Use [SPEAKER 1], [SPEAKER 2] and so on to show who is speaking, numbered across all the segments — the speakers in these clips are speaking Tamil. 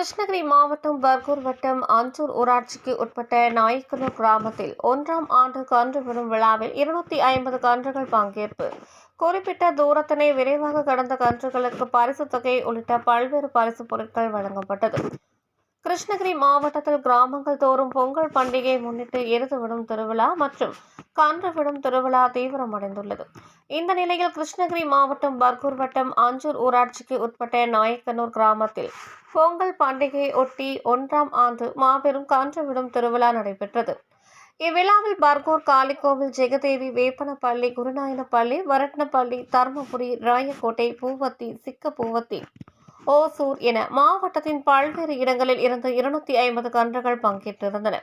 [SPEAKER 1] கிருஷ்ணகிரி மாவட்டம் பர்கூர் வட்டம் அஞ்சூர் ஊராட்சிக்கு உட்பட்ட நாயக்கனூர் கிராமத்தில் 1ஆம் ஆண்டு கன்று விடும் விழாவில் 250 கன்றுகள் பங்கேற்பு. குறிப்பிட்ட தூரத்தினை விரைவாக கடந்த கன்றுகளுக்கு பரிசு தொகை உள்ளிட்ட பல்வேறு பரிசு பொருட்கள் வழங்கப்பட்டது. கிருஷ்ணகிரி மாவட்டத்தில் கிராமங்கள் தோறும் பொங்கல் பண்டிகையை முன்னிட்டு எருது விடும் திருவிழா மற்றும் கன்று விடும் திருவிழா தீவிரமடைந்துள்ளது. இந்த நிலையில் கிருஷ்ணகிரி மாவட்டம் பர்கூர் வட்டம் அஞ்சூர் ஊராட்சிக்கு உட்பட்ட நாயக்கனூர் கிராமத்தில் பொங்கல் பண்டிகையை ஒட்டி 1ஆம் ஆண்டு மாபெரும் கன்று விடும் திருவிழா நடைபெற்றது. இவ்விழாவில் பர்கூர் காளிக்கோவில், ஜெகதேவி, வேப்பனப்பள்ளி, குருநாயனப்பள்ளி, வரட்னப்பள்ளி, தர்மபுரி, ராயக்கோட்டை, பூவத்தி, சிக்கப்பூவத்தி, ஓசூர் என மாவட்டத்தின் பல்வேறு இடங்களில் இருந்து 250 கன்றுகள் பங்கேற்றிருந்தன.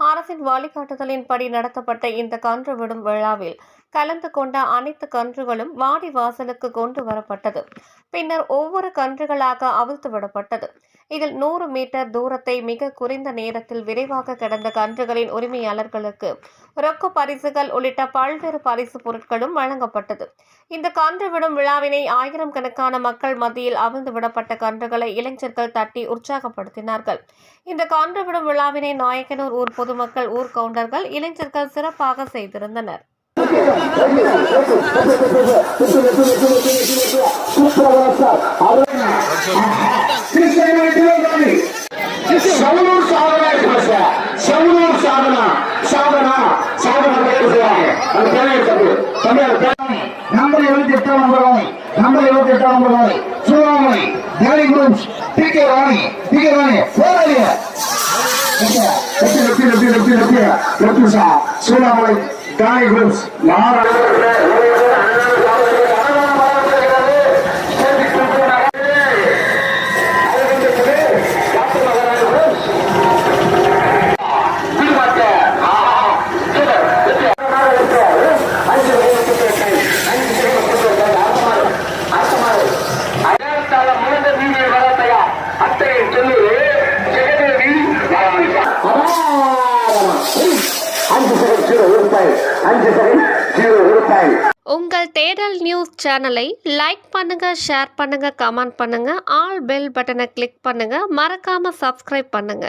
[SPEAKER 1] அரசின் வழிகாட்டுதலின்படி நடத்தப்பட்ட இந்த கன்று விடும் விழாவில் கலந்து கொண்ட அனைத்து கன்றுகளும் வாடி வாசலுக்கு கொண்டு வரப்பட்டது. பின்னர் ஒவ்வொரு கன்றுகளாக அவிழ்த்து விடப்பட்டது. இதில் 100 மீட்டர் தூரத்தை மிக குறைந்த நேரத்தில் விரைவாக கடந்த கன்றுகளின் உரிமையாளர்களுக்கு ரொக்க பரிசுகள் உள்ளிட்ட பல்வேறு பரிசு பொருட்களும் வழங்கப்பட்டது. இந்த கன்று விடும் விழாவினை ஆயிரக்கணக்கான மக்கள் மத்தியில் அவிழ்ந்து விடப்பட்ட கன்றுகளை இளைஞர்கள் தட்டி உற்சாகப்படுத்தினார்கள். இந்த கன்று விடும் விழாவினை நாயக்கனூர் ஊர் பொதுமக்கள், ஊர் கவுண்டர்கள், இளைஞர்கள் சிறப்பாக செய்திருந்தனர்.
[SPEAKER 2] நம்பர் 28 சூறாமணி, டேரி குரூப்ஸ், டிகே ராணி போராடிய சூறாமணி, டேரி குரூப்ஸ்
[SPEAKER 1] உங்கள் தேடல் நியூஸ் சேனலை லைக் பண்ணுங்க, ஷேர் பண்ணுங்க, கமெண்ட் பண்ணுங்க, ஆல் பெல் பட்டனை கிளிக் பண்ணுங்க, மறக்காம சப்ஸ்கிரைப் பண்ணுங்க.